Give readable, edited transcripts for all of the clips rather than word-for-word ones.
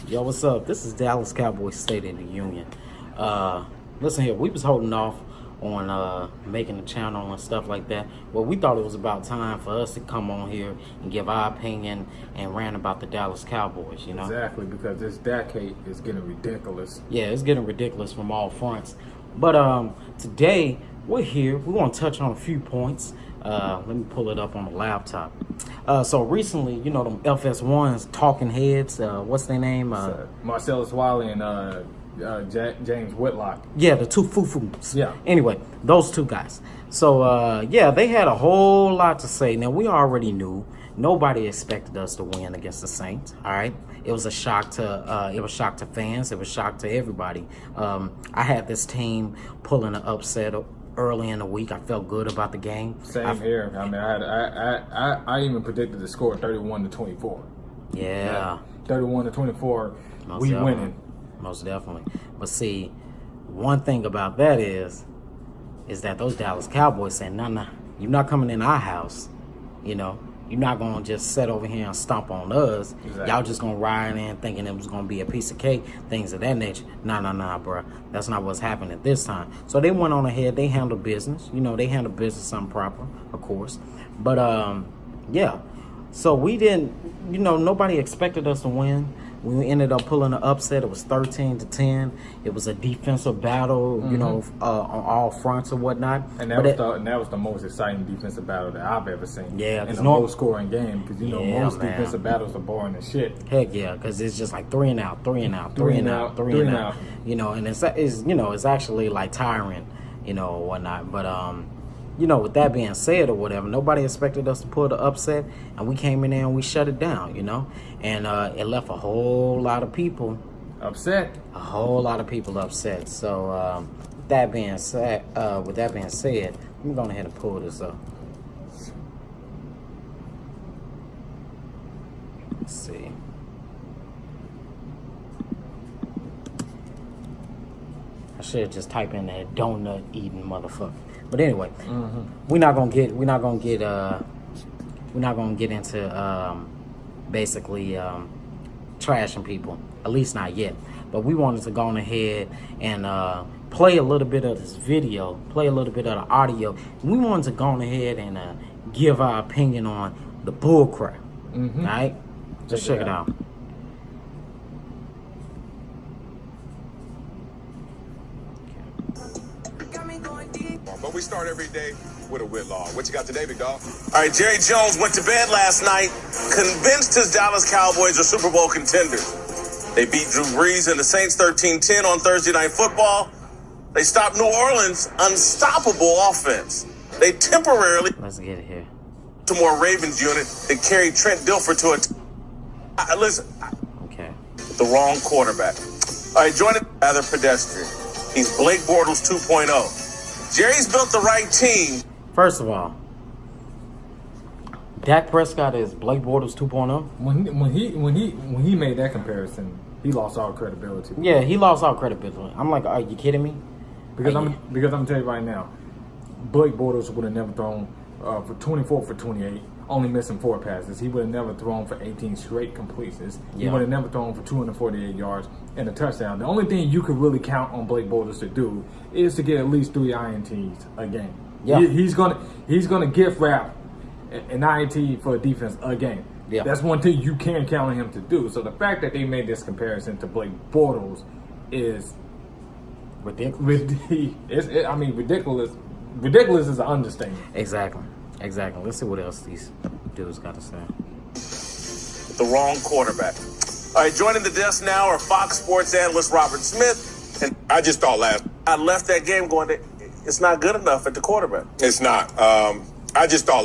Yo, what's up? This is Dallas Cowboys State in the Union. Listen here, we was holding off on making a channel and stuff like that. Well, we thought it was about time for us to come on here and give our opinion and rant about the Dallas Cowboys, you know? Exactly, because this decade is getting ridiculous. Yeah, it's getting ridiculous from all fronts. But today, we're here. We want to touch on a few points. Let me pull it up on the laptop. So recently, you know, them FS1s, talking heads, what's their name? Marcellus Wiley and James Whitlock. Yeah, the two foo-foos. Yeah. Anyway, those two guys. So, yeah, they had a whole lot to say. Now, we already knew. Nobody expected us to win against the Saints, all right? It was a shock to fans. It was a shock to everybody. I had this team pulling an upset early in the week. I felt good about the game. Same here. I mean, I even predicted the score 31-24. Yeah. 31-24. We winning. Most definitely. But see, one thing about that is that those Dallas Cowboys said, nah, you're not coming in our house. You know, you're not going to just sit over here and stomp on us. Exactly. Y'all just going to ride in thinking it was going to be a piece of cake, things of that nature. Nah, bro. That's not what's happening this time. So they went on ahead. They handled business. You know, they handled business something proper, of course. But, yeah. So we didn't, you know, nobody expected us to win. We ended up pulling an upset. It was 13-10. It was a defensive battle, you know, on all fronts and whatnot. And that was the most exciting defensive battle that I've ever seen. Yeah, in a low-scoring game, because you know most man. defensive battles are boring as shit. Heck yeah, because it's just like three and out. You know, and it's actually like tiring, you know, or whatnot. But you know, with that being said or whatever, nobody expected us to pull the upset, and we came in there and we shut it down, you know, and it left a whole lot of people upset. A whole lot of people upset. So with that being said, I'm going ahead and pull this up. Let's see. I should just type in that donut eating motherfucker. But anyway, we're not gonna get into basically trashing people, at least not yet. But we wanted to go on ahead and play a little bit of this video, play a little bit of the audio. We wanted to go on ahead and give our opinion on the bull crap. All right, just check it out. But we start every day with a Whitlaw. What you got today, big dog? All right, Jerry Jones went to bed last night, convinced his Dallas Cowboys are Super Bowl contenders. They beat Drew Brees and the Saints 13-10 on Thursday Night Football. They stopped New Orleans' unstoppable offense. They temporarily Let's get it here. to more Ravens unit that carried Trent Dilfer to Okay. the wrong quarterback. All right, joining rather pedestrian. He's Blake Bortles 2.0. Jerry's built the right team. First of all, Dak Prescott is Blake Bortles 2.0. When he made that comparison, he lost all credibility. Yeah, he lost all credibility. I'm like, are you kidding me? Because I'm gonna tell you right now, Blake Bortles would have never thrown for 24 for 28, only missing 4 passes. He would have never thrown for 18 straight completions. Yeah. He would have never thrown for 248 yards and a touchdown. The only thing you could really count on Blake Bortles to do is to get at least 3 INTs a game. Yeah. He's gonna gift wrap an INT for a defense a game. Yeah. That's one thing you can count on him to do. So the fact that they made this comparison to Blake Bortles is ridiculous. Ridiculous. Ridiculous is an understatement. Exactly. Let's see what else these dudes got to say. The wrong quarterback. All right, joining the desk now are Fox Sports analyst Robert Smith. And I just thought I left that game going, it's not good enough at the quarterback. It's not. I just thought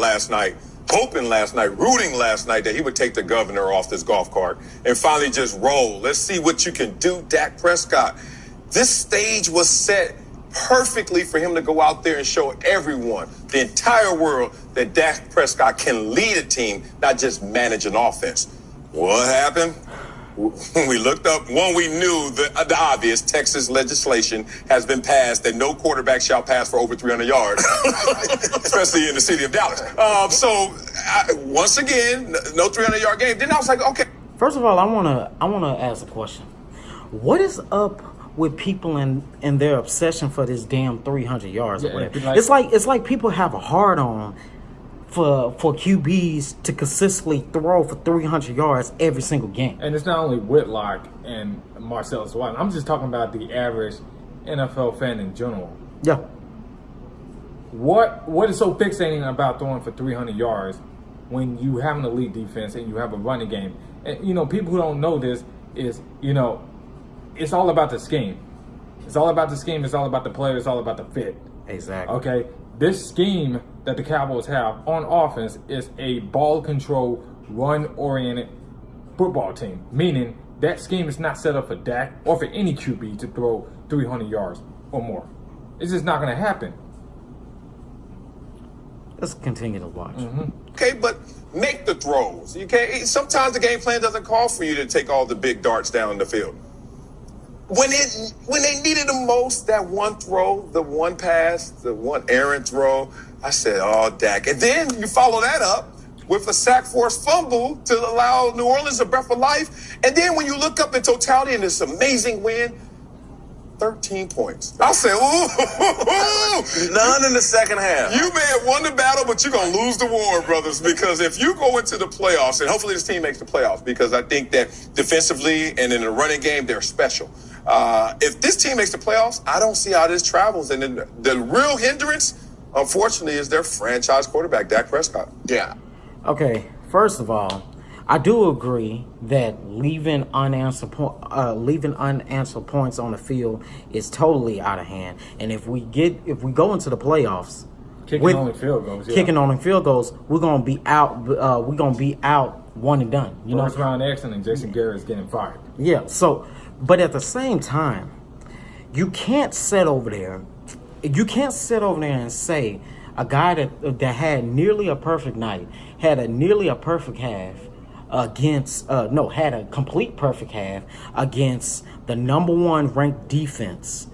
rooting last night that he would take the governor off this golf cart and finally just roll. Let's see what you can do, Dak Prescott. This stage was set perfectly for him to go out there and show everyone, the entire world, that Dak Prescott can lead a team, not just manage an offense. What happened? When we looked up, we knew the obvious. Texas legislation has been passed that no quarterback shall pass for over 300 yards, especially in the city of Dallas. Once again, no 300-yard game. Then I was like, okay. First of all, I wanna ask a question. What is up with people and their obsession for this damn 300 yards or whatever? It's like people have a hard on for QBs to consistently throw for 300 yards every single game. And it's not only Whitlock and Marcellus Watt. I'm just talking about the average NFL fan in general. Yeah. What is so fixating about throwing for 300 yards when you have an elite defense and you have a running game? And, people who don't know this is, it's all about the scheme. It's all about the scheme. It's all about the player. It's all about the fit. Exactly. Okay? This scheme that the Cowboys have on offense is a ball control, run-oriented football team. Meaning that scheme is not set up for Dak or for any QB to throw 300 yards or more. It's just not going to happen. Let's continue to watch. Okay, but make the throws. You can't. Sometimes the game plan doesn't call for you to take all the big darts down the field. When they needed the most, that one throw, the one pass, the one errant throw, I said, "Oh, Dak!" And then you follow that up with a sack forced fumble to allow New Orleans a breath of life. And then when you look up in totality in this amazing win, 13 points. I said, ooh. None in the second half. You may have won the battle, but you're going to lose the war, brothers, because if you go into the playoffs, and hopefully this team makes the playoffs, because I think that defensively and in the running game, they're special. If this team makes the playoffs, I don't see how this travels. And then the real hindrance, unfortunately, is their franchise quarterback, Dak Prescott. Yeah. Okay, first of all, I do agree that leaving unanswered points on the field is totally out of hand. And if we go into the playoffs, Kicking only field goals, we're gonna be out. We're gonna be out one and done. First round action and Jason Garrett is getting fired. Yeah. So, but at the same time, you can't sit over there. You can't sit over there and say a guy that had nearly a perfect night, had a nearly a perfect half had a complete perfect half against the number one ranked defense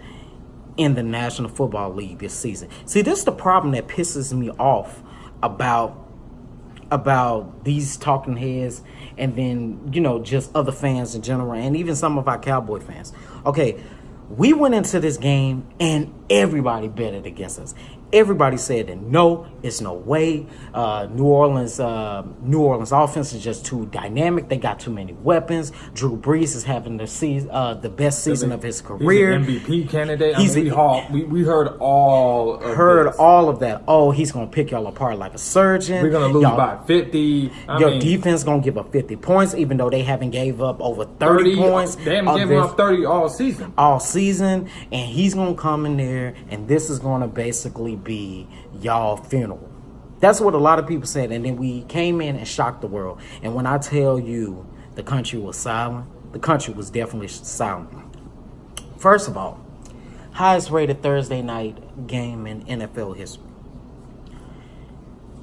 in the National Football League this season. See, this is the problem that pisses me off about these talking heads and then, just other fans in general and even some of our Cowboy fans. Okay, we went into this game and everybody betted against us. Everybody said that no, it's no way. New Orleans offense is just too dynamic. They got too many weapons. Drew Brees is having the best season of his career. He's an MVP candidate. We heard all of that. Oh, he's gonna pick y'all apart like a surgeon. We're gonna lose by 50. Your defense gonna give up 50 points, even though they haven't gave up over 30 points. They haven't given up 30 all season. And he's gonna come in there, and this is gonna basically be y'all funeral. That's what a lot of people said, and then we came in and shocked the world. And when I tell you the country was silent, the country was definitely silent. First of all, highest rated Thursday night game in NFL history.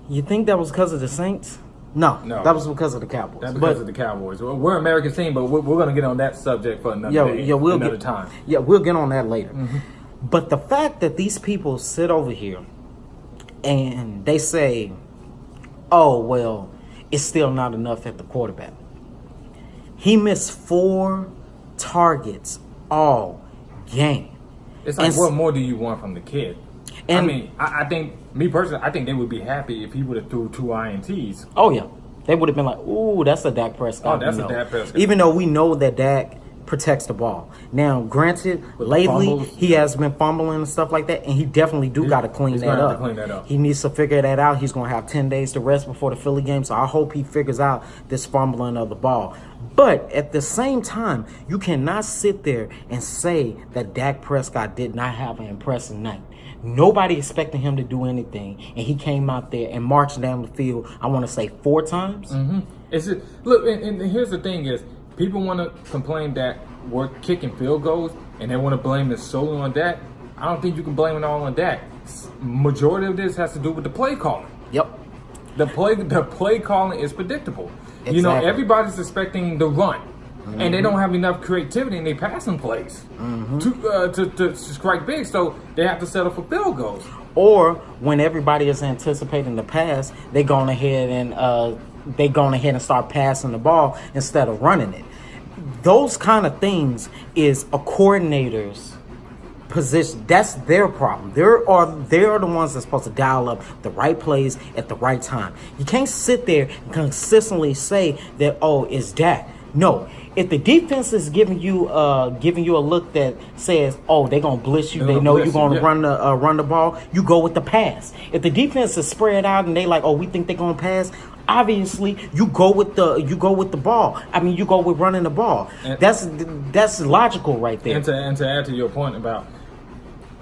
You think that was because of the Saints? No, that was because of the Cowboys. That's because of the Cowboys. We're an American team, but we're going to get on that subject for another day, another time. Yeah, we'll get on that later. Mm-hmm. But the fact that these people sit over here and they say, oh, well, it's still not enough at the quarterback. He missed 4 targets all game. It's like, what more do you want from the kid? And I think, me personally, I think they would be happy if he would have threw 2 INTs. Oh, yeah. They would have been like, ooh, that's a Dak Prescott. Oh, that's a Dak Prescott. Even though we know that Dak protects the ball. Now, granted, lately he has been fumbling and stuff like that, and he definitely got to clean that up. He needs to figure that out. He's going to have 10 days to rest before the Philly game, so I hope he figures out this fumbling of the ball. But at the same time, you cannot sit there and say that Dak Prescott did not have an impressive night. Nobody expected him to do anything, and he came out there and marched down the field, I want to say 4 times. Mm-hmm. Look, and here's the thing is, people want to complain that we're kicking field goals, and they want to blame it solely on Dak. I don't think you can blame it all on Dak. Majority of this has to do with the play calling. Yep. The play calling is predictable. Exactly. Everybody's expecting the run. Mm-hmm. And they don't have enough creativity in their passing plays to strike big, so they have to settle for field goals. Or when everybody is anticipating the pass, they going ahead and they gone ahead and start passing the ball instead of running it. Those kind of things is a coordinator's position. That's their problem. They are the ones that's supposed to dial up the right plays at the right time. You can't sit there and consistently say that, oh, it's Dak. No. If the defense is giving you a look that says, oh, they're gonna blitz you, they know you're gonna run the ball, you go with the pass. If the defense is spread out and they like, oh, we think they're gonna pass, obviously you go with the ball. I mean, you go with running the ball. And that's logical right there. And to add to your point about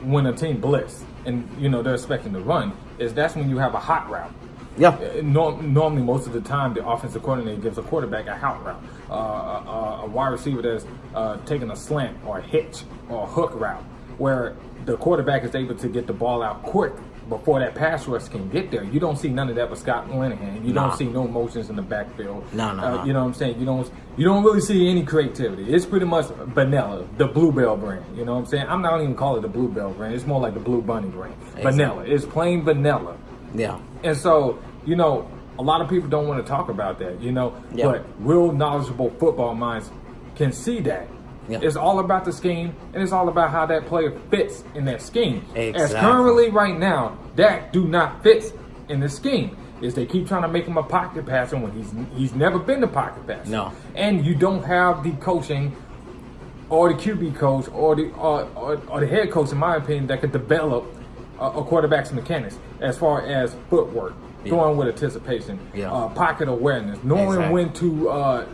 when a team blitz and they're expecting to run, that's when you have a hot route. Yeah. Normally, most of the time, the offensive coordinator gives a quarterback a hot route, a wide receiver that's taking a slant or a hitch or a hook route, where the quarterback is able to get the ball out quick before that pass rush can get there. You don't see none of that with Scott Linehan. You don't see no motions in the backfield. No. You know what I'm saying? You don't really see any creativity. It's pretty much vanilla, the Bluebell brand. You know what I'm saying? I'm not even call it the Bluebell brand. It's more like the Blue Bunny brand. Exactly. Vanilla. It's plain vanilla. Yeah. And so, a lot of people don't want to talk about that, but real knowledgeable football minds can see that. Yeah. It's all about the scheme, and it's all about how that player fits in that scheme. Exactly. As currently right now, Dak do not fit in the scheme. Is they keep trying to make him a pocket passer when he's never been a pocket passer. No. And you don't have the coaching or the QB coach or the head coach, in my opinion, that could develop a quarterback's mechanics as far as footwork, throwing with anticipation, pocket awareness, knowing when to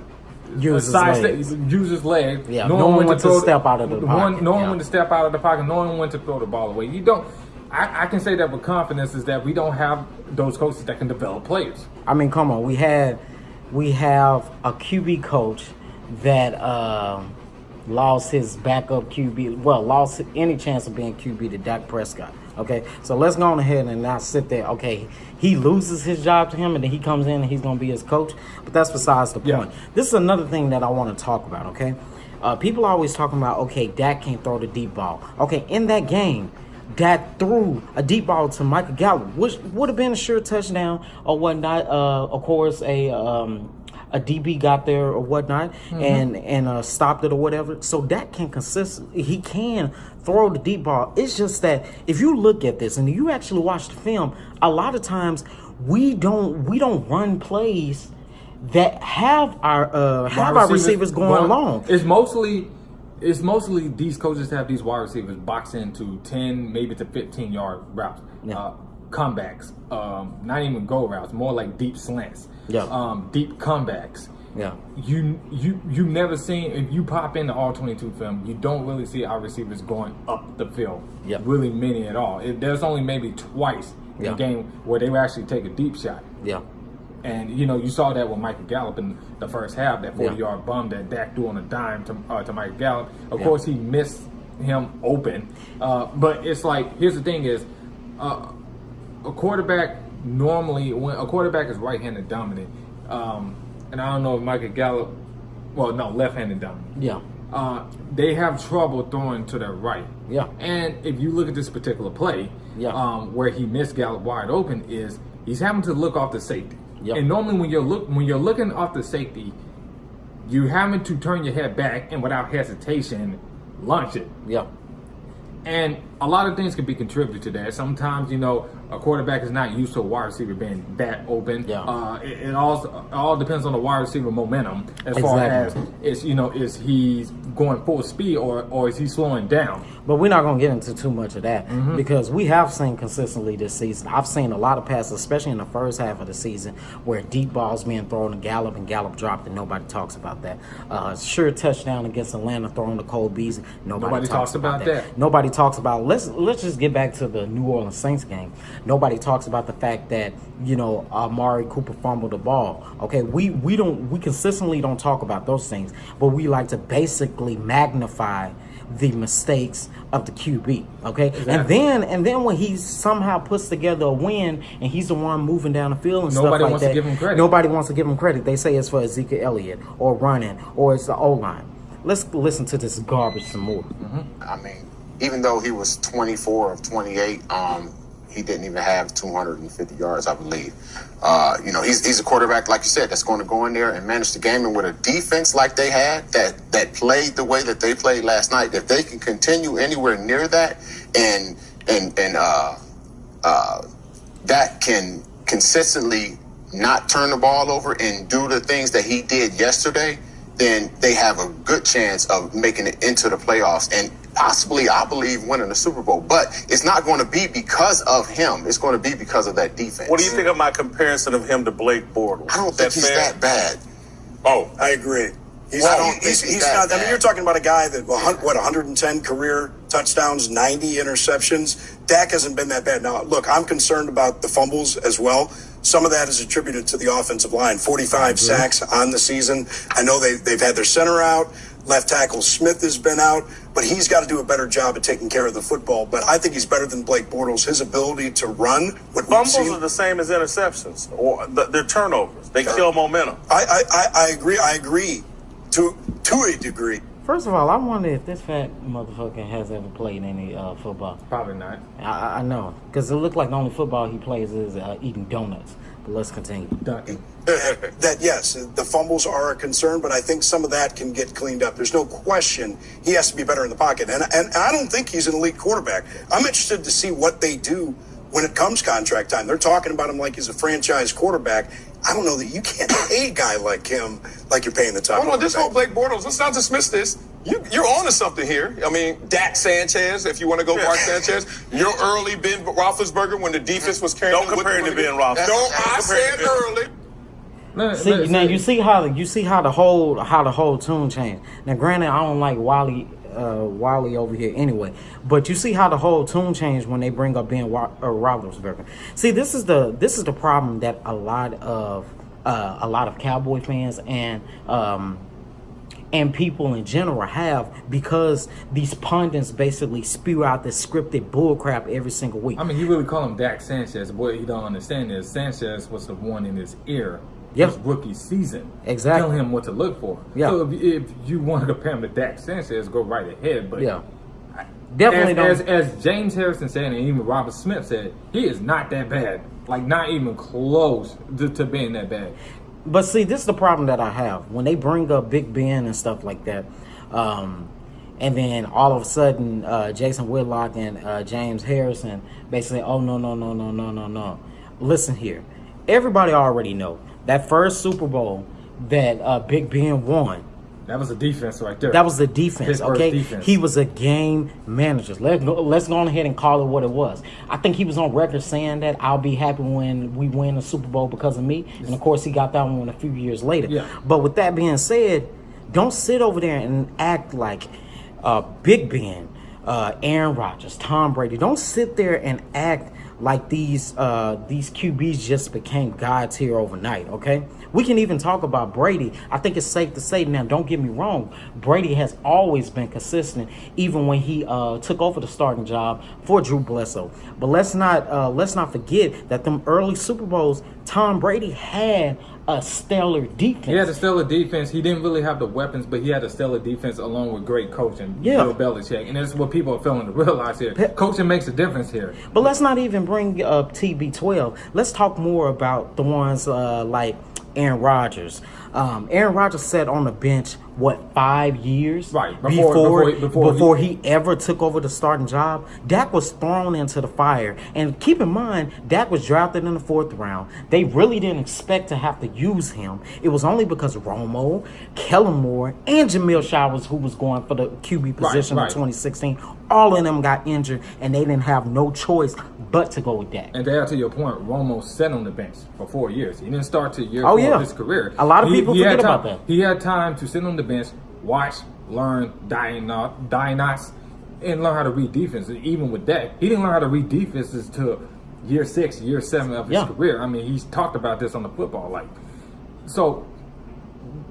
use his leg, knowing when to step out of the pocket, knowing when to step out of the pocket, knowing when to throw the ball away. I can say that with confidence is that we don't have those coaches that can develop players. I mean, come on, we have a QB coach that lost his backup QB, lost any chance of being QB to Dak Prescott. Okay, so let's go on ahead and not sit there. Okay, he loses his job to him, and then he comes in and he's going to be his coach. But that's besides the point. This is another thing that I want to talk about, okay? People are always talking about, okay, Dak can't throw the deep ball. Okay, in that game, Dak threw a deep ball to Michael Gallup, which would have been a sure touchdown or whatnot. Of course, a DB got there or whatnot and stopped it or whatever. So Dak can he can throw the deep ball. It's just that if you look at this and you actually watch the film, a lot of times we don't run plays that have our receivers going long. It's mostly these coaches have these wide receivers box into 10, maybe to 15-yard routes, comebacks, not even go routes, more like deep slants, deep comebacks. Yeah, you never seen, if you pop into all 22 film, you don't really see our receivers going up the field. Really many at all. There's only maybe twice in the game where they would actually take a deep shot. And you saw that with Michael Gallup in the first half, that 40-yard bum that Dak threw on a dime to Michael Gallup. Of course, he missed him open. But it's like, here's the thing is, a quarterback normally, when a quarterback is right-handed dominant, and I don't know if Michael Gallup, left-handed dominant. They have trouble throwing to their right. And if you look at this particular play, where he missed Gallup wide open, is he's having to look off the safety. And normally when you're looking off the safety, you having to turn your head back and without hesitation launch it. And a lot of things can be contributed to that. Sometimes, a quarterback is not used to a wide receiver being that open. It all depends on the wide receiver momentum as far as is he's going full speed or is he slowing down. But we're not going to get into too much of that because we have seen consistently this season. I've seen a lot of passes, especially in the first half of the season, where deep balls being thrown to Gallup and Gallup dropped, and nobody talks about that. Sure touchdown against Atlanta throwing to Cole Beasley. Nobody talks about that. Nobody talks about. Let's just get back to the New Orleans Saints game. Nobody talks about the fact that Amari Cooper fumbled the ball. Okay, we consistently don't talk about those things, but we like to basically magnify the mistakes of the QB. Okay, exactly. and then when he somehow puts together a win and he's the one moving down the field and nobody stuff like wants that, to give him credit. Nobody wants to give him credit. They say it's for Ezekiel Elliott or running or it's the O-line. Let's listen to this garbage some more. I mean, even though he was 24 of 28 he didn't even have 250 yards, I believe. He's a quarterback, like you said, that's going to go in there and manage the game. And with a defense like they had that played the way that they played last night, if they can continue anywhere near that and that can consistently not turn the ball over and do the things that he did yesterday, then they have a good chance of making it into the playoffs and possibly, I believe, winning the Super Bowl. But it's not going to be because of him. It's going to be because of that defense. What do you think of my comparison of him to Blake Bortles? I don't think he's that bad. Oh, I agree. He's not. I mean, you're talking about a guy that 110 career touchdowns, 90 interceptions. Dak hasn't been that bad. Now, look, I'm concerned about the fumbles as well. Some of that is attributed to the offensive line. 45 sacks on the season. I know they've had their center out. Left tackle Smith has been out, but he's got to do a better job at taking care of the football. But I think he's better than Blake Bortles. His ability to run. Fumbles are the same as interceptions, or they're turnovers. They kill momentum. I agree to a degree. First of all, I wonder if this fat motherfucker has ever played any football. Probably not. I know, because it looked like the only football he plays is eating donuts. But let's continue. Duncan. Yes, the fumbles are a concern, but I think some of that can get cleaned up. There's no question he has to be better in the pocket. And I don't think he's an elite quarterback. I'm interested to see what they do when it comes contract time. They're talking about him like he's a franchise quarterback. I don't know that you can't pay a guy like him like you're paying the top. Hold on, this whole Blake Bortles, let's not dismiss this. You're on to something here. I mean, Dak Sanchez, if you want to go Mark Sanchez, your early Ben Roethlisberger when the defense was carrying. Don't compare him to Ben Roethlisberger. No, I said early. You see how the whole tune changed. Now, granted, I don't like Wally over here anyway, but you see how the whole tune changed when they bring up Ben Roethlisberger. See, this is the problem that a lot of Cowboy fans and people in general have, because these pundits basically spew out this scripted bullcrap every single week. I mean, he really called him Dak Sanchez. What he don't understand is Sanchez was the one in his ear his rookie season. Exactly. Telling him what to look for. Yeah. So if you want to compare him to Dak Sanchez, go right ahead. But yeah, definitely as James Harrison said, and even Robert Smith said, he is not that bad. Like, not even close to being that bad. But see, this is the problem that I have when they bring up Big Ben and stuff like that, and then all of a sudden Jason Whitlock and James Harrison basically, oh no. Listen here, everybody already know that first Super Bowl that Big Ben won. That was a defense right there. That was the defense, okay? Defense. He was a game manager. Let's go ahead and call it what it was. I think he was on record saying that I'll be happy when we win the Super Bowl because of me. And, of course, he got that one a few years later. Yeah. But with that being said, don't sit over there and act like Big Ben, Aaron Rodgers, Tom Brady. Don't sit there and act like these QBs just became gods here overnight, okay? We can even talk about Brady. I think it's safe to say now, don't get me wrong, Brady has always been consistent, even when he took over the starting job for Drew Bledsoe. But let's not forget that them early Super Bowls, Tom Brady had a stellar defense. He had a stellar defense. He didn't really have the weapons, but he had a stellar defense along with great coaching. Yeah. Bill Belichick. And that's what people are failing to realize here. Coaching makes a difference here. But let's not even bring up TB12. Let's talk more about the ones like Aaron Rodgers. Aaron Rodgers sat on the bench, 5 years? Right. Before he ever took over the starting job. Dak was thrown into the fire. And keep in mind, Dak was drafted in the 4th round. They really didn't expect to have to use him. It was only because Romo, Kellen Moore, and Jamil Showers, who was going for the QB position in 2016, all of them got injured, and they didn't have no choice but to go with Dak. And there, to your point, Romo sat on the bench for 4 years. He didn't start to year 4 of his career. A lot of people forget about that. He had time to sit on the bench, watch, learn, diagnose, and learn how to read defenses. Even with Dak, he didn't learn how to read defenses till year 6, year 7 of his career. I mean, he's talked about this on the football. So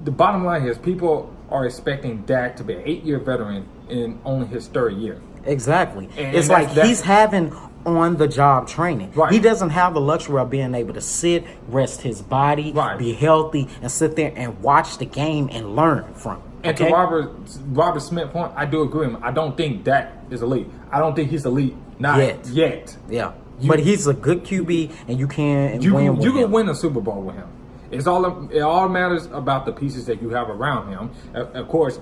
the bottom line is people are expecting Dak to be an 8-year veteran in only his 3rd year. Exactly. And it's like he's having on-the-job training. Right. He doesn't have the luxury of being able to sit, rest his body, be healthy, and sit there and watch the game and learn from it. And to Robert Smith's point, I do agree with him. I don't think Dak is elite. I don't think he's elite. Not yet. Yeah. But he's a good QB, and you can win with you can him. win a Super Bowl with him. It all matters about the pieces that you have around him. Of course,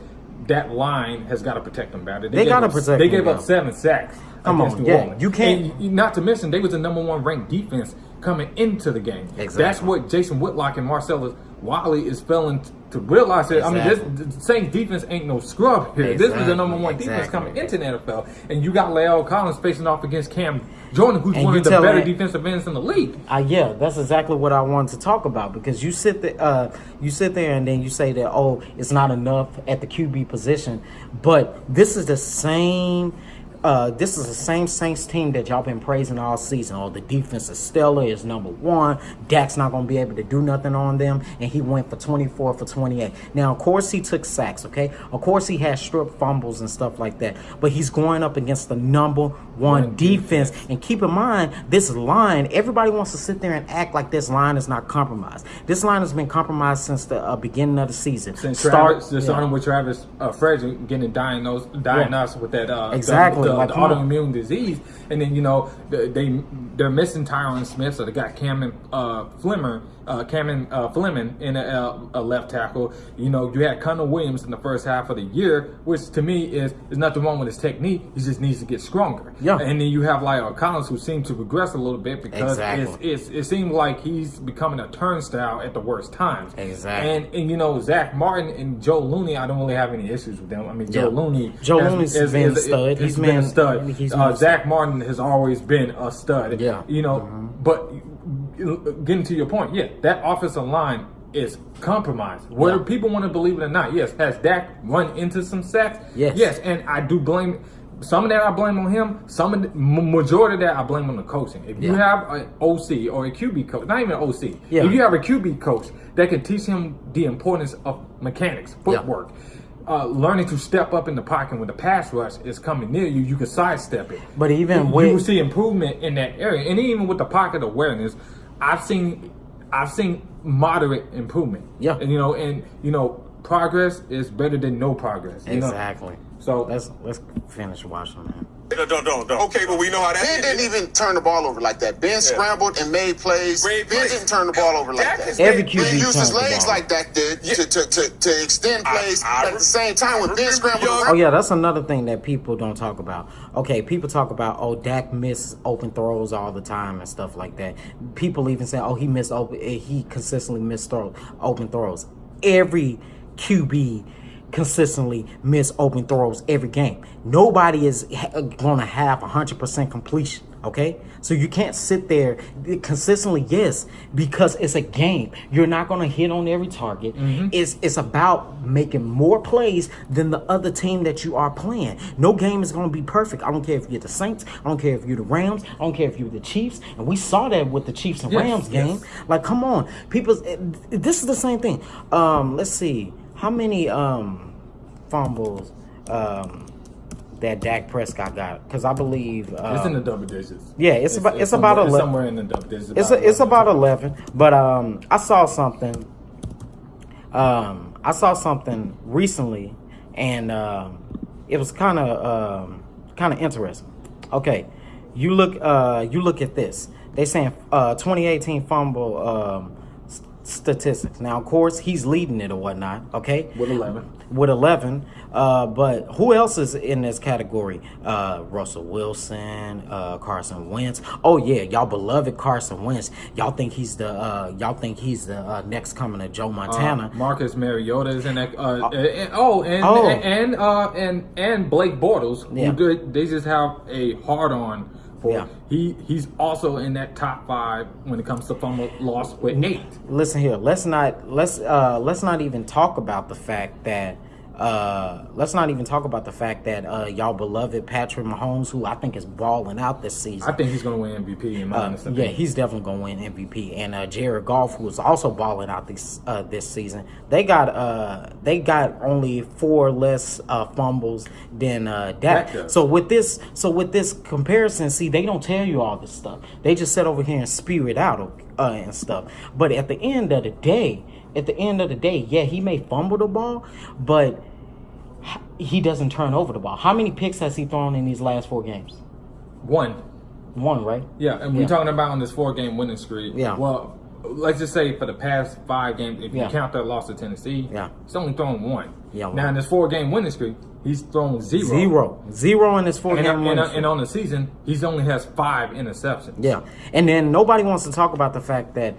that line has got to protect them better. They got to protect. They gave up 7 sacks against New Orleans. You can't. And not to mention, they was the number 1 ranked defense coming into the game. Exactly. That's what Jason Whitlock and Marcellus Wiley is failing to realize. That Exactly. I mean, this Saints defense ain't no scrub here. Exactly. This was the number 1 defense coming into the NFL, and you got La'el Collins facing off against Cam Jordan, who's one of the better defensive ends in the league. Yeah, that's exactly what I wanted to talk about, because you sit there and then you say that, oh, it's not enough at the QB position, but this is the same Saints team that y'all been praising all season. Oh, the defense is stellar, is number 1. Dak's not going to be able to do nothing on them, and he went for 24 for 28. Now, of course, he took sacks, okay? Of course, he had strip fumbles and stuff like that, but he's going up against the number 1 defense. And keep in mind, this line, everybody wants to sit there and act like this line is not compromised. This line has been compromised since the beginning of the season. Starting with Travis Frederick getting diagnosed with that exactly. the autoimmune disease, and then they're missing Tyron Smith, so they got Cameron Fleming in a left tackle. You had Connor Williams in the first half of the year, which to me is nothing wrong with his technique. He just needs to get stronger. Yeah. And then you have La'el Collins, who seemed to regress a little bit because it seemed like he's becoming a turnstile at the worst times. Exactly. And Zach Martin and Joe Looney, I don't really have any issues with them. I mean, Joe Looney's been a stud. He's been a stud. Zach Martin has always been a stud. Yeah. But getting to your point, that offensive line is compromised. Whether people want to believe it or not, yes. Has Dak run into some sacks? Yes. And I do blame some of that. I blame on him. Some of the majority of that I blame on the coaching. If you have an OC or a QB coach, not even an OC, if you have a QB coach that can teach him the importance of mechanics, footwork. Learning to step up in the pocket when the pass rush is coming near you, you can sidestep it. But even you will see improvement in that area, and even with the pocket awareness, I've seen moderate improvement. Yeah, and progress is better than no progress. Exactly. So let's finish watching that. Don't. Okay, but we know how that Ben didn't even turn the ball over like that. Ben scrambled and made plays. Ben didn't turn the ball over like that. Every QB Ben used his turned the legs ball. like that did to extend plays. But at the same time, when Ben scrambled Oh yeah, that's another thing that people don't talk about. Okay, people talk about Dak misses open throws all the time and stuff like that. People even say he consistently missed open throws. Every QB consistently miss open throws every game. Nobody is going to have 100% completion, okay? So you can't sit there consistently, because it's a game. You're not going to hit on every target. It's about making more plays than the other team that you are playing. No game is going to be perfect. I don't care if you're the Saints. I don't care if you're the Rams. I don't care if you're the Chiefs. And we saw that with the Chiefs and Rams game. Like, come on. This is the same thing. Let's see. How many fumbles that Dak Prescott got? Because I believe it's in the double digits. Yeah, it's about 11. It's somewhere in the double digits. It's about 11. But I saw something. I saw something recently, and it was kind of interesting. Okay, you look at this. They saying 2018 fumble statistics. Now, of course, he's leading it or whatnot. Okay, with 11. But who else is in this category? Russell Wilson, Carson Wentz. Oh yeah, y'all beloved Carson Wentz. Y'all think he's the next coming of Joe Montana. Marcus Mariota is in that. And Blake Bortles, who they just have a hard on. He's also in that top 5 when it comes to fumble loss with 8. Listen here, let's not even talk about the fact that y'all beloved Patrick Mahomes, who I think is balling out this season. I think he's going to win MVP in my honest opinion. He's definitely going to win MVP. And Jared Goff, who is also balling out this season, they got only 4 less fumbles than Dak. So with this comparison, see, they don't tell you all this stuff. They just sit over here and spew it out and stuff. But at the end of the day, he may fumble the ball, but he doesn't turn over the ball. How many picks has he thrown in these last 4 games? 1. One, right? Yeah, and we're talking about on this 4-game winning streak. Yeah. Well, let's just say for the past 5 games, if you count that loss to Tennessee, he's only thrown 1. Yeah. Now in this 4-game winning streak, he's thrown 0. 0 in this 4-game winning streak. And on the season, he's only has 5 interceptions. Yeah, and then nobody wants to talk about the fact that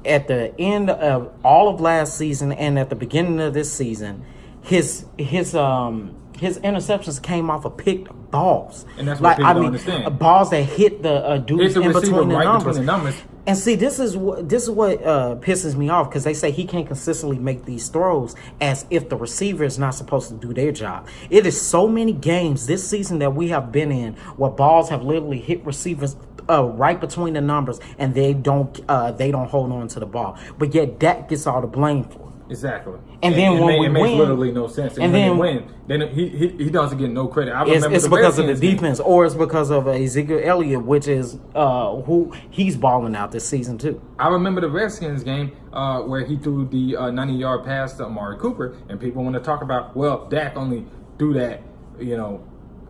at the end of all of last season and at the beginning of this season, his interceptions came off of picked balls. And that's what people don't understand. Balls that hit the dudes in between the numbers. And see, this is what pisses me off, because they say he can't consistently make these throws as if the receiver is not supposed to do their job. It is so many games this season that we have been in where balls have literally hit receivers right between the numbers, and they don't hold on to the ball. But yet Dak gets all the blame for it. Exactly. And then when we it makes win, literally no sense. And when they win, then he doesn't get no credit. I remember it's because of the defense, or it's because of Ezekiel Elliott, which is who he's balling out this season too. I remember the Redskins game where he threw the 90-yard pass to Amari Cooper, and people want to talk about, well, Dak only threw that,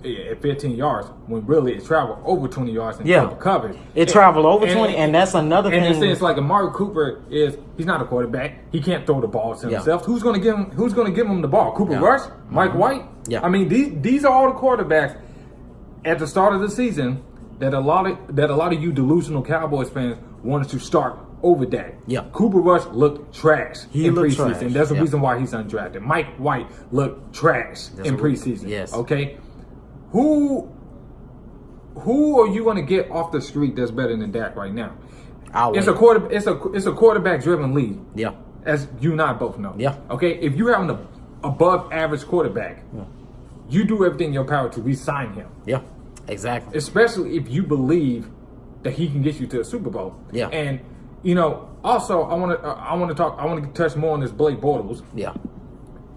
at 15 yards, when really it traveled over 20 yards and covered. It traveled over 20, and that's another thing. And it's like Amari Cooper he's not a quarterback. He can't throw the ball to himself. Who's going to give him the ball? Cooper Rush? Mike White? Yeah. I mean, these are all the quarterbacks at the start of the season that a lot of you delusional Cowboys fans wanted to start over Dak. Yeah. Cooper Rush looked trash in looked preseason. trash. That's the reason why he's undrafted. Mike White looked trash in preseason. Yes. Okay. Who are you going to get off the street that's better than Dak right now? It's a quarterback driven league. Yeah. As you and I both know. Yeah. Okay. If you have an above average quarterback, you do everything in your power to re-sign him. Yeah. Exactly. Especially if you believe that he can get you to a Super Bowl. Yeah. And also I want to touch more on this Blake Bortles. Yeah.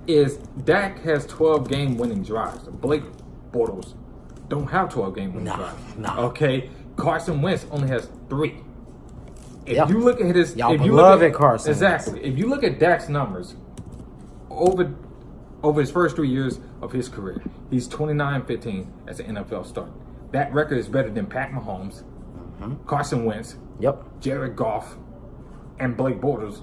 Is Dak has 12 game winning drives. Blake Bortles don't have 12 game winning drives. No. Okay. Carson Wentz only has 3. If you look at his, Carson. Exactly. If you look at Dak's numbers over his first 3 years of his career, he's 29-15 as an NFL starter. That record is better than Pat Mahomes, Carson Wentz, Jared Goff, and Blake Bortles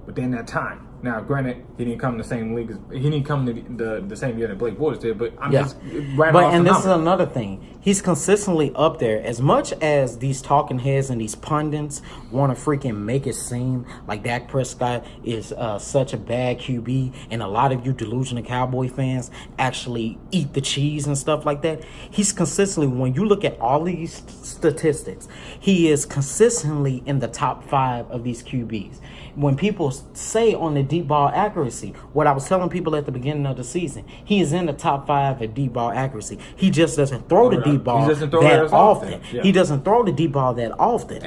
within that time. Now, granted, he didn't come in the same league. He didn't come the same year that Blake Bortles did. But I'm just right off the this is another thing. He's consistently up there. As much as these talking heads and these pundits want to freaking make it seem like Dak Prescott is such a bad QB, and a lot of you delusional Cowboy fans actually eat the cheese and stuff like that. He's consistently, when you look at all these statistics, he is consistently in the top 5 of these QBs. When people say on the deep ball accuracy, what I was telling people at the beginning of the season, he is in the top 5 at deep ball accuracy. He just doesn't throw the deep ball that often. Yeah. He doesn't throw the deep ball that often.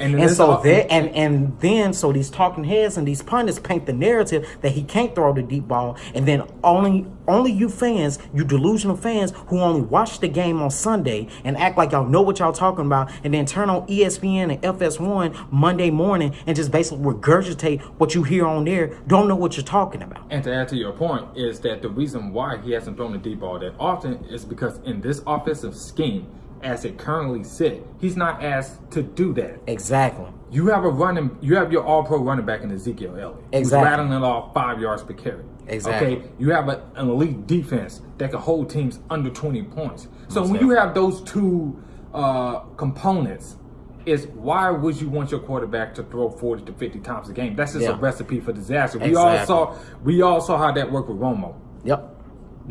So these talking heads and these pundits paint the narrative that he can't throw the deep ball, and then only you fans, you delusional fans who only watch the game on Sunday and act like y'all know what y'all talking about, and then turn on ESPN and FS1 Monday morning and just basically regurgitate what you hear on there, don't know what you're talking about. And to add to your point is that the reason why he hasn't thrown the deep ball that often is because in this offensive scheme, as it currently sits, he's not asked to do that. Exactly. You have your all-pro running back in Ezekiel Elliott. Exactly. Who's rattling it off 5 yards per carry. Exactly. Okay. You have an elite defense that can hold teams under 20 points. So when you have those two components, is why would you want your quarterback to throw 40 to 50 times a game? That's just a recipe for disaster. We all saw how that worked with Romo. Yep.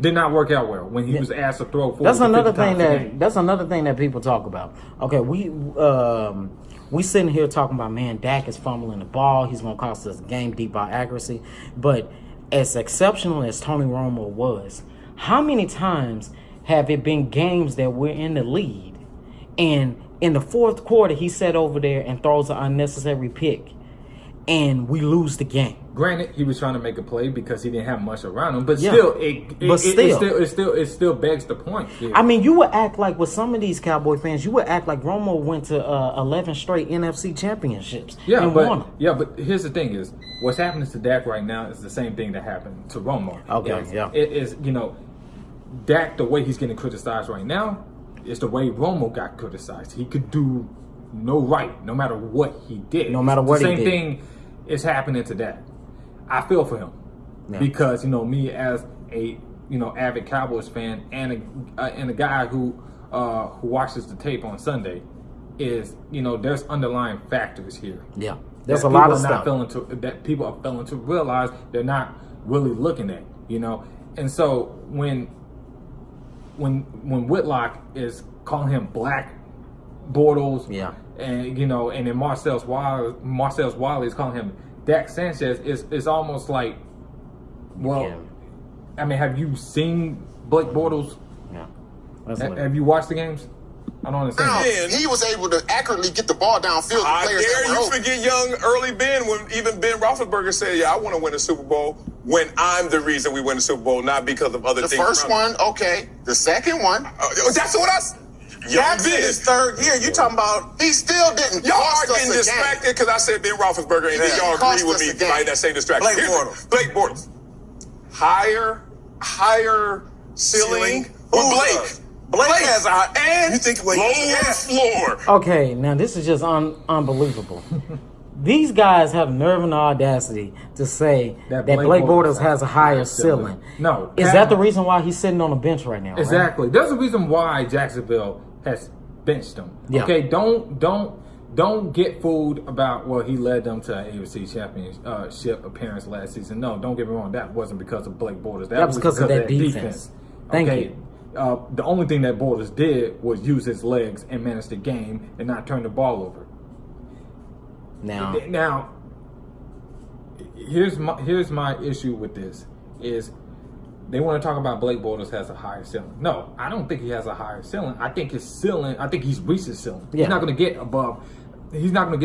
Did not work out well when he was asked to throw 40 That's to 50 another times thing a game. that's another thing that people talk about. Okay, we sitting here talking about, man, Dak is fumbling the ball. He's gonna cost us a game, deep ball accuracy. But as exceptional as Tony Romo was, how many times have it been games that we're in the lead, and in the fourth quarter he sat over there and throws an unnecessary pick, and we lose the game? Granted, he was trying to make a play because he didn't have much around him, but Yeah. it still begs the point. Yeah. I mean, you would act like, with some of these Cowboy fans, you would act like Romo went to 11 straight NFC championships and won them. But here's the thing: is what's happening to Dak right now is the same thing that happened to Romo. Okay, It is Dak, the way he's getting criticized right now. It's the way Romo got criticized. He could do no right, no matter what he did. No matter what he did. The same thing is happening to that. I feel for him because me as a avid Cowboys fan and a guy who watches the tape on Sunday is there's underlying factors here. Yeah, there's a lot of stuff that people are failing to realize they're not really looking at. And so when Whitlock is calling him Black Bortles, and and then Marcellus Wiley is calling him Dak Sanchez, it's almost like, I mean, have you seen Blake Bortles? Yeah. Have you watched the games? I don't understand. He was able to accurately get the ball downfield. I dare you forget young early Ben, when even Ben Roethlisberger said, "Yeah, I want to win a Super Bowl when I'm the reason we win the Super Bowl, not because of other things." The first one, okay. The second one, that's what I. That's in his third year. You talking about? He still didn't. Y'all are cost us getting a distracted because I said Ben Roethlisberger, and then y'all agree with me by that same distraction. Blake Bortles. Higher ceiling. Or Blake. Blake has a high, and You think Blake lower floor. Okay, now this is just unbelievable. These guys have the nerve and the audacity to say that Blake Bortles has a higher ceiling. No. Is that the reason why he's sitting on the bench right now? Exactly. Right? There's a reason why Jacksonville has benched him. Yeah. Okay, don't get fooled about, he led them to an AFC championship appearance last season. No, don't get me wrong. That wasn't because of Blake Bortles. That was because of that defense. Thank you. The only thing that Bortles did was use his legs and manage the game and not turn the ball over. Now, here's my issue with this is they want to talk about Blake Bortles has a higher ceiling. No, I don't think he has a higher ceiling. I think he's reached his ceiling. Yeah. He's not going to get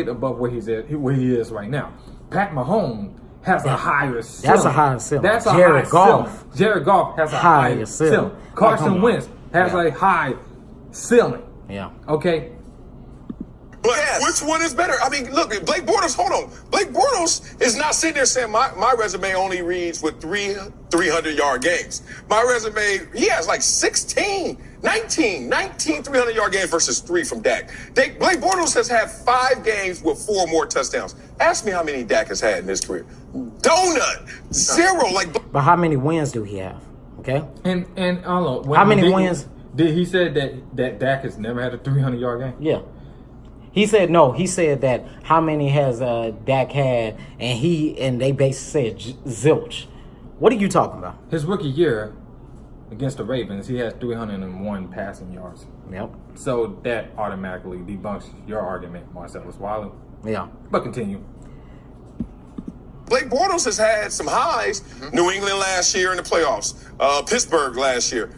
above where he is right now. Pat Mahomes has a higher ceiling. That's a higher ceiling. That's a Jared Goff. Ceiling. Jared Goff has a higher ceiling. Carson Wentz has a high ceiling. Yeah. Okay. But which one is better? I mean, look, Blake Bortles, hold on. Blake Bortles is not sitting there saying my resume only reads with 300-yard games. My resume, he has like 19 300-yard games versus 3 from Dak. Blake Bortles has had 5 games with 4 more touchdowns. Ask me how many Dak has had in his career. Donut. 0. But how many wins do he have? Okay. And I don't know. How many wins? Did he said that Dak has never had a 300-yard game? Yeah. He said no. He said that how many has Dak had, and they basically said zilch. What are you talking about? His rookie year against the Ravens, he has 301 passing yards. Yep. So that automatically debunks your argument, Marcellus Wiley. Yeah. But continue. Blake Bortles has had some highs. New England last year in the playoffs. Pittsburgh last year.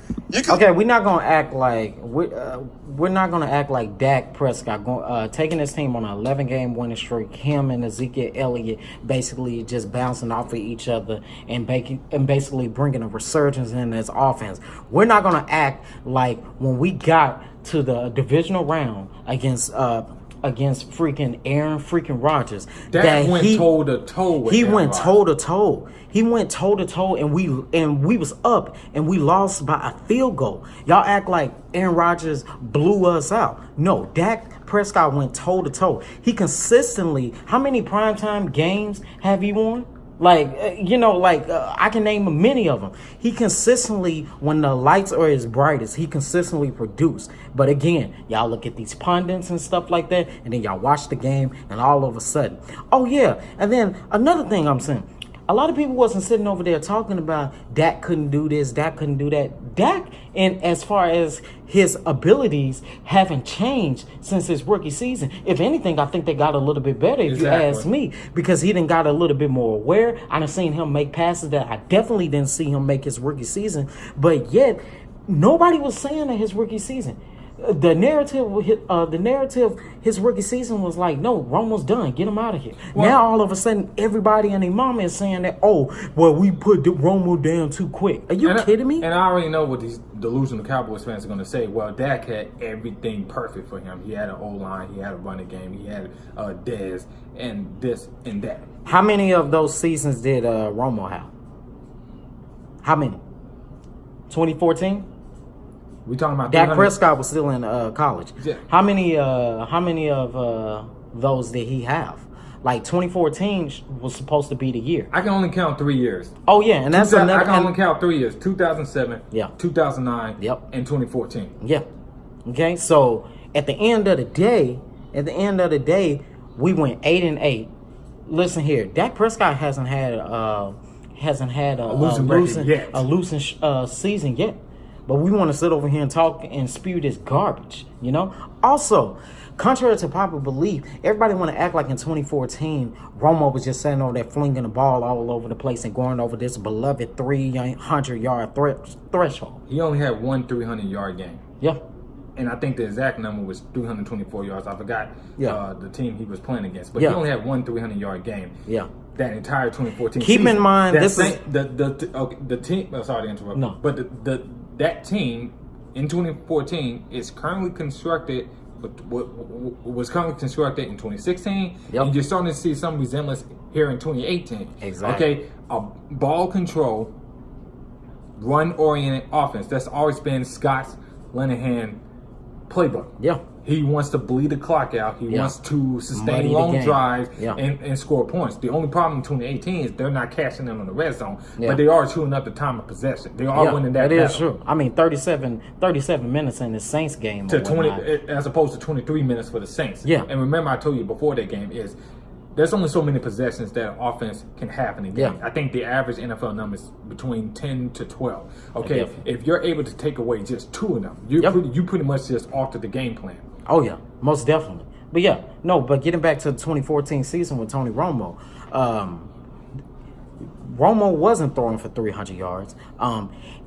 Okay, we're not gonna act like we're not gonna act like Dak Prescott taking his team on an 11-game winning streak. Him and Ezekiel Elliott basically just bouncing off of each other and basically bringing a resurgence in his offense. We're not gonna act like when we got to the divisional round against freaking Aaron freaking Rodgers that went toe to toe. He went toe to toe. He went toe to toe, and we was up, and we lost by a field goal. Y'all act like Aaron Rodgers blew us out. No, Dak Prescott went toe to toe. He consistently. How many primetime games have he won? I can name many of them. He consistently, when the lights are his brightest, he consistently produced. But again, y'all look at these pundits and stuff like that, and then y'all watch the game, and all of a sudden, oh yeah. And then another thing I'm saying, a lot of people wasn't sitting over there talking about Dak couldn't do this, Dak couldn't do that. Dak, and as far as his abilities, haven't changed since his rookie season. If anything, I think they got a little bit better, if you ask me, because he done got a little bit more aware. I done seen him make passes that I definitely didn't see him make his rookie season. But yet, nobody was saying that his rookie season. The narrative, his rookie season was like, no, Romo's done. Get him out of here. Well, now, all of a sudden, everybody and their mama is saying that, we put Romo down too quick. Are you kidding me? And I already know what these delusional Cowboys fans are going to say. Well, Dak had everything perfect for him. He had an O-line. He had a running game. He had Dez and this and that. How many of those seasons did Romo have? How many? 2014? We talking about Dak 300 Prescott was still in college. Yeah. How many of those did he have? Like 2014 was supposed to be the year. I can only count 3 years. Oh yeah, and that's another. I can only count 3 years: 2007, Yeah. 2009, Yep. and 2014. Yeah. Okay. So at the end of the day, we went 8-8. Listen here, Dak Prescott hasn't had a losing season yet. But we want to sit over here and talk and spew this garbage, you know? Also, contrary to popular belief, everybody want to act like in 2014, Romo was just sitting over there flinging the ball all over the place and going over this beloved 300-yard threshold. He only had one 300-yard game. Yeah. And I think the exact number was 324 yards. I forgot the team he was playing against. But he only had one 300-yard game. Yeah. That entire 2014 Keep season. in mind, that this is... the team... Oh, sorry to interrupt. No. But that team in 2014 is currently constructed... was currently constructed in 2016. Yep. And you're starting to see some resemblance here in 2018. Exactly. Okay? A ball control, run-oriented offense. That's always been Scott's Linehan playbook. Yeah. He wants to bleed the clock out. He wants to sustain Muddy the long game. drives Yeah. and score points. The only problem in 2018 is they're not cashing in on the red zone, Yeah. but they are chewing up the time of possession. They are winning that is battle. true. I mean, 37 minutes in the Saints game. To or 20 whatnot. as opposed to 23 minutes for the Saints. Yeah. And remember, I told you before that game is there's only so many possessions that an offense can have in a game. Yeah. I think the average NFL number is between 10 to 12. Okay, Definitely. if you're able to take away just two of them, you pretty much just alter the game plan. Oh yeah, most definitely. But yeah, no. But getting back to the 2014 season with Tony Romo, Romo wasn't throwing for 300 yards.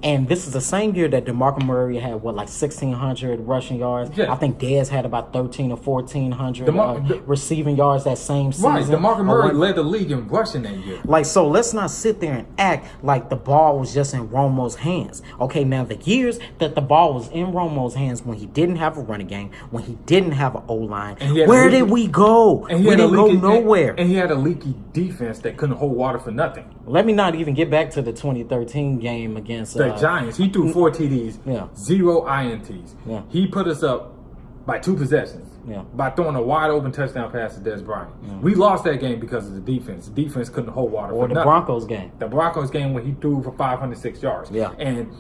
And this is the same year that DeMarco Murray had, like 1,600 rushing yards. Yeah. I think Dez had about 1,300 or 1,400 receiving yards that same season. Right, DeMarco Murray led the league in rushing that year. Like, so let's not sit there and act like the ball was just in Romo's hands. Okay, now the years that the ball was in Romo's hands when he didn't have a running game, when he didn't have an O-line, where did we go? We didn't go nowhere. And he had a leaky defense that couldn't hold water for nothing. Let me not even get back to the 2013 game against The Giants. He threw 4 TDs, 0 INTs. Yeah. He put us up by 2 possessions by throwing a wide open touchdown pass to Dez Bryant. We lost that game because of the defense. The defense couldn't hold water or for the nothing. Broncos game. The Broncos game when he threw for 506 yards. Yeah. And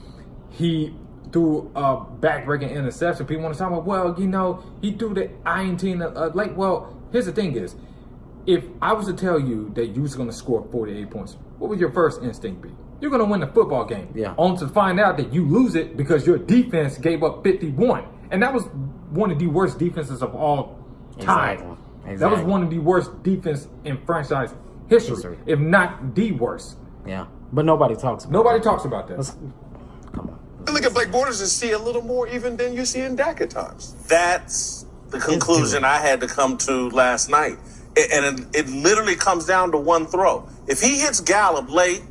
he threw a back-breaking interception. People want to talk about, well, you know, he threw the INT in the late. Well, here's the thing is, if I was to tell you that you was going to score 48 points, what would your first instinct be? You're going to win the football game. Yeah. Only to find out that you lose it because your defense gave up 51. And that was one of the worst defenses of all time. Exactly. That was one of the worst defense in franchise history, if not the worst. Yeah. But nobody talks about Nobody that. talks about that. Come on. I look at Blake Bortles and see a little more even than you see in Dak at times. That's the conclusion I had to come to last night. And it literally comes down to one throw. If he hits Gallup late,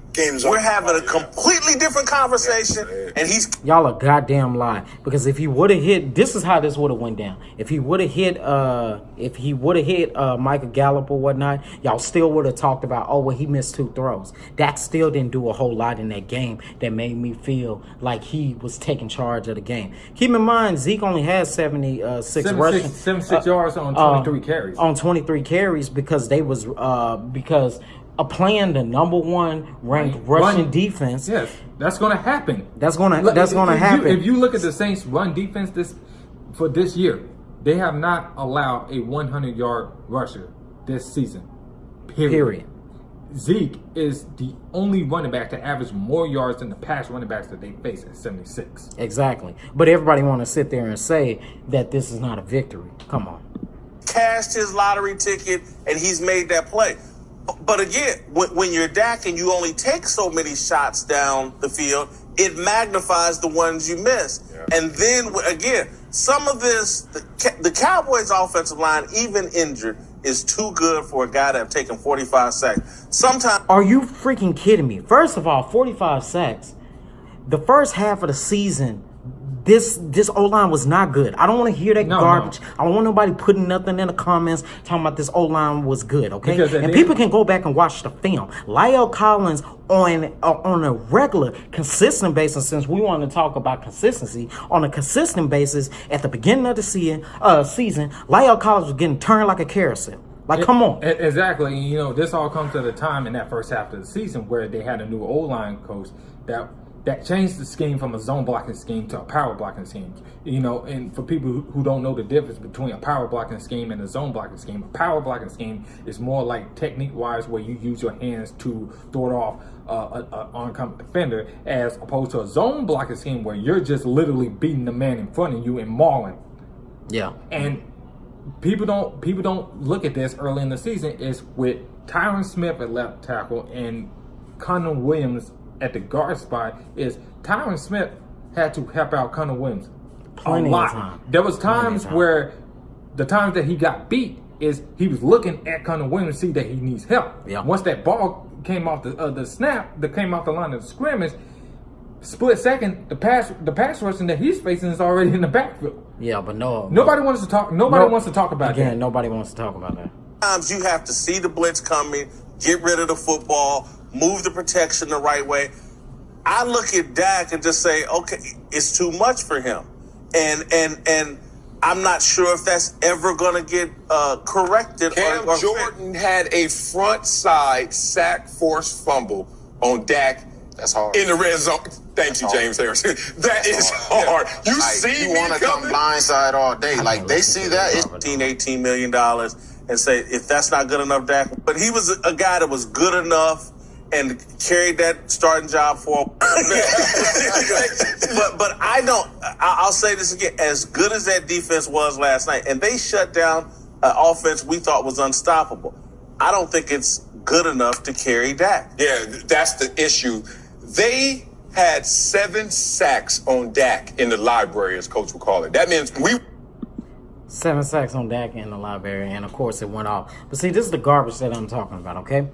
we're having a completely different conversation, and he's... Y'all a goddamn lie. Because if he would have hit, this is how this would have went down. If he would have hit, Michael Gallup or whatnot, y'all still would have talked about, oh well, he missed 2 throws. Dak still didn't do a whole lot in that game that made me feel like he was taking charge of the game. Keep in mind, Zeke only had 76 rushing, 76 yards on 23 carries. On 23 carries because they was playing the number 1 ranked rushing defense. Yes, that's going to happen. That's gonna happen. If you look at the Saints' run defense for this year, they have not allowed a 100-yard rusher this season. Period. Zeke is the only running back to average more yards than the past running backs that they face at 76. Exactly. But everybody want to sit there and say that this is not a victory. Come on. cashed his lottery ticket, and he's made that play. But again, when you're Dak and you only take so many shots down the field, it magnifies the ones you miss. Yeah. And then, again, some of this, the Cowboys' offensive line, even injured, is too good for a guy to have taken 45 sacks. Sometimes. Are you freaking kidding me? First of all, 45 sacks. The first half of the season, This O-line was not good. I don't want to hear that garbage. No. I don't want nobody putting nothing in the comments talking about this O-line was good, okay? Because and people can go back and watch the film. Lyle Collins on a regular, consistent basis, since we want to talk about consistency, on a consistent basis, at the beginning of the season, Lyle Collins was getting turned like a carousel. Like, come on. Exactly. You know, this all comes at a time in that first half of the season where they had a new O-line coach that changed the scheme from a zone blocking scheme to a power blocking scheme. You know, and for people who don't know the difference between a power blocking scheme and a zone blocking scheme, a power blocking scheme is more like technique-wise where you use your hands to throw it off an oncoming defender, as opposed to a zone blocking scheme where you're just literally beating the man in front of you and mauling. Yeah. And people don't look at this early in the season is with Tyron Smith at left tackle and Connor Williams at the guard spot. Is Tyron Smith had to help out Connor Williams Plenty a lot. of time. There was times where the times that he got beat is he was looking at Connor Williams to see that he needs help. Yeah. Once that ball came off the snap that came off the line of the scrimmage, split second, the pass rushing that he's facing is already in the backfield. Yeah, but Nobody wants to talk. Nobody wants to talk about again, that. nobody wants to talk about that. Sometimes you have to see the blitz coming, get rid of the football, move the protection the right way. I look at Dak and just say, okay, it's too much for him. And I'm not sure if that's ever going to get corrected. Cam Jordan had a front side sack forced fumble on Dak. That's hard. In the red zone. Thank you, James Harrison. That is hard. You Like, see you me want to come coming? blindside all day. Like, they see that. It's $18 million and say, if that's not good enough, Dak. But he was a guy that was good enough and carried that starting job for but I'll say this again, as good as that defense was last night, and they shut down an offense we thought was unstoppable, I don't think it's good enough to carry Dak. Yeah, that's the issue. They had 7 sacks on Dak in the library, as Coach would call it. That means 7 sacks on Dak in the library, and of course it went off. But see, this is the garbage that I'm talking about, okay?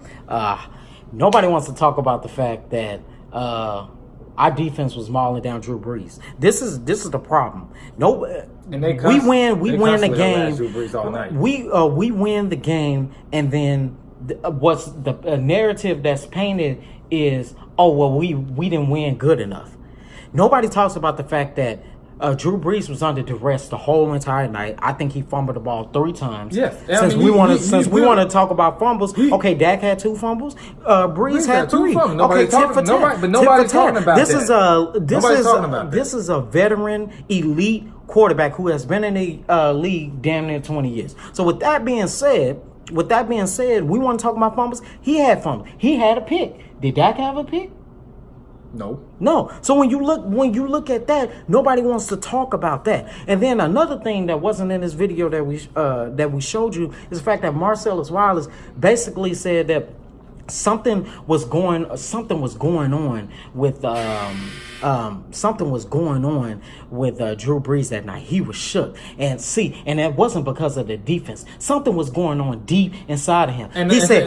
Nobody wants to talk about the fact that our defense was mauling down Drew Brees. This is the problem. And we win the game. Drew Brees all night. We win the game, and then what's the narrative that's painted is, oh well, we didn't win good enough. Nobody talks about the fact that Drew Brees was under duress the whole entire night. I think he fumbled the ball 3 times. Yes. Since we want to talk about fumbles, okay, Dak had 2 fumbles. Brees had 3. Nobody's talking about that. This is a veteran, elite quarterback who has been in the league damn near 20 years. So with that being said, we want to talk about fumbles. He had fumbles. He had a pick. Did Dak have a pick? No. So when you look at that, nobody wants to talk about that. And then another thing that wasn't in this video that we showed you is the fact that Marcellus Wallace basically said that something was going on with Drew Brees that night. He was shook, and that wasn't because of the defense. Something was going on deep inside of him. I say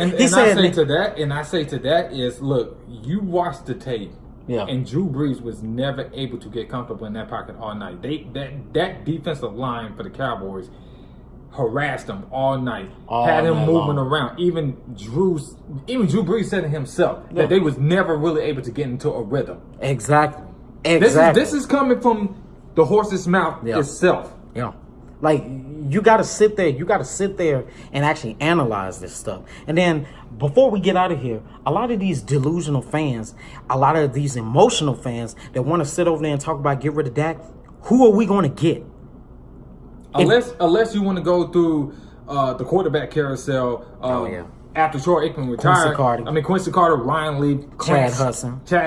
to that is, look, you watch the tape. Yeah. And Drew Brees was never able to get comfortable in that pocket all night. That defensive line for the Cowboys harassed him all night, had him moving around. Even Drew Brees said it himself that they was never really able to get into a rhythm. Exactly. This is coming from the horse's mouth itself. Yeah. Like, you got to sit there and actually analyze this stuff. And then before we get out of here, a lot of these delusional fans, a lot of these emotional fans that want to sit over there and talk about get rid of Dak, who are we going to get? Unless you want to go through the quarterback carousel after Troy Aikman retired. Quincy Carter, Ryan Lee, Chad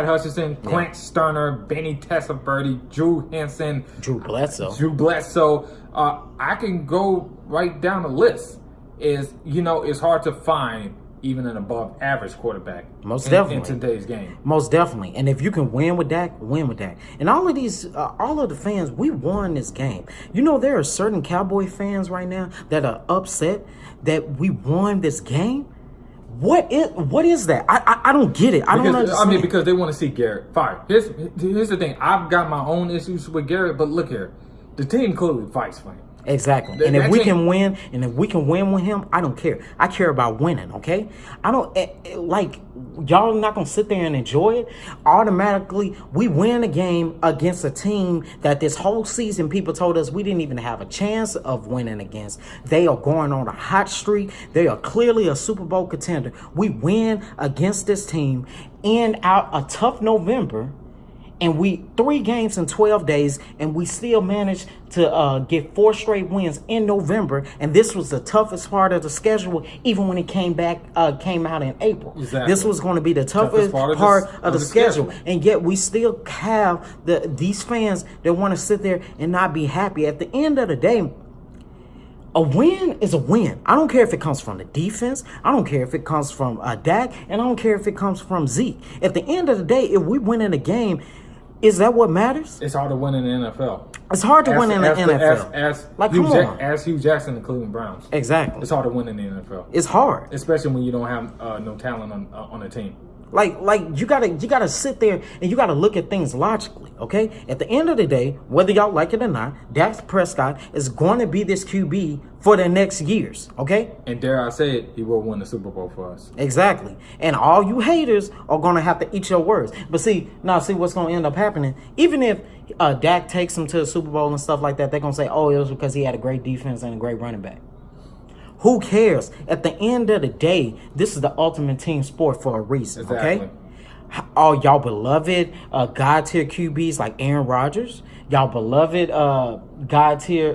Hutchinson, Clint Sterner, Benny Testaverde, Drew Henson, Drew Bledsoe. I can go right down the list. It's hard to find even an above average quarterback in today's game. Most definitely. And if you can win with Dak, win with Dak. And all of the fans, we won this game. There are certain Cowboy fans right now that are upset that we won this game. What is that? I don't get it. I don't understand. I mean, because they want to see Garrett fired. Here's the thing. I've got my own issues with Garrett, but look here. The team clearly fights for him. Exactly. And if we can win, with him, I don't care. I care about winning, okay? I don't, like, y'all not going to sit there and enjoy it. Automatically, we win a game against a team that this whole season people told us we didn't even have a chance of winning against. They are going on a hot streak. They are clearly a Super Bowl contender. We win against this team, end out a tough November, and we 3 games in 12 days, and we still managed to get 4 straight wins in November. And this was the toughest part of the schedule, even when it came out in April. Exactly. This was going to be the toughest part of the schedule. And yet we still have these fans that want to sit there and not be happy. At the end of the day, a win is a win. I don't care if it comes from the defense. I don't care if it comes from Dak. And I don't care if it comes from Zeke. At the end of the day, if we win in a game, is that what matters? It's hard to win in the NFL. It's hard to win in the NFL. Ask Hugh Jackson, the Cleveland Browns. Exactly. It's hard to win in the NFL. It's hard, especially when you don't have no talent on the team. Like you gotta sit there and you gotta look at things logically, okay? At the end of the day, whether y'all like it or not, Dak Prescott is going to be this QB for the next years, okay? And dare I say it, he will win the Super Bowl for us. Exactly. And all you haters are gonna have to eat your words. But see what's gonna end up happening. Even if Dak takes him to the Super Bowl and stuff like that, they're gonna say, oh, it was because he had a great defense and a great running back. Who cares? At the end of the day, this is the ultimate team sport for a reason, exactly. Okay? All y'all beloved God tier QBs like Aaron Rodgers, y'all beloved God tier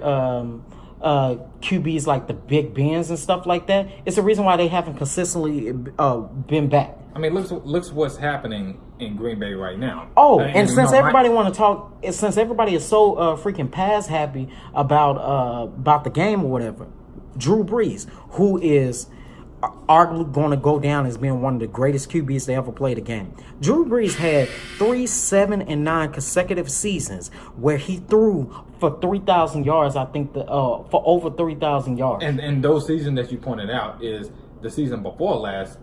QBs like the Big Bens and stuff like that. It's the reason why they haven't consistently been back. I mean, looks what's happening in Green Bay right now. Oh, and since everybody want to talk, since everybody is so freaking pass happy about the game or whatever. Drew Brees, who is arguably going to go down as being one of the greatest QBs to ever play the game. Drew Brees had 3, 7, and 9 consecutive seasons where he threw for 3,000 yards. I think for over 3,000 yards. And those seasons that you pointed out is the season before last.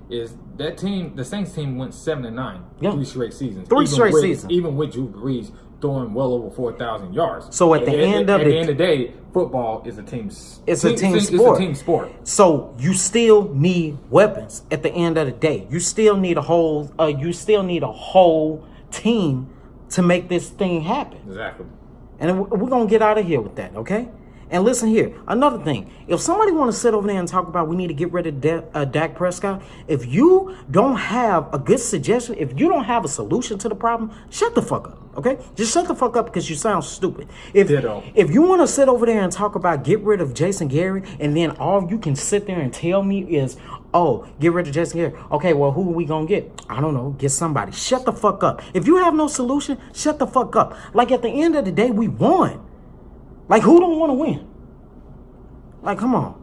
Is that team? The Saints team went 7-9, 3 straight seasons. 3 straight seasons, even with Drew Brees throwing well over 4,000 yards. So at the end of the day, football is a team. It's a team sport. So you still need weapons. At the end of the day, you still need a whole. You still need a whole team to make this thing happen. Exactly. And we're gonna get out of here with that, okay? And listen here, another thing. If somebody want to sit over there and talk about we need to get rid of Dak Prescott, if you don't have a good suggestion, if you don't have a solution to the problem, shut the fuck up, okay? Just shut the fuck up because you sound stupid. If you want to sit over there and talk about get rid of Jason Garrett, and then all you can sit there and tell me is, oh, get rid of Jason Garrett. Okay, well, who are we going to get? I don't know. Get somebody. Shut the fuck up. If you have no solution, shut the fuck up. Like, at the end of the day, we won. Like, who don't want to win? Like, come on.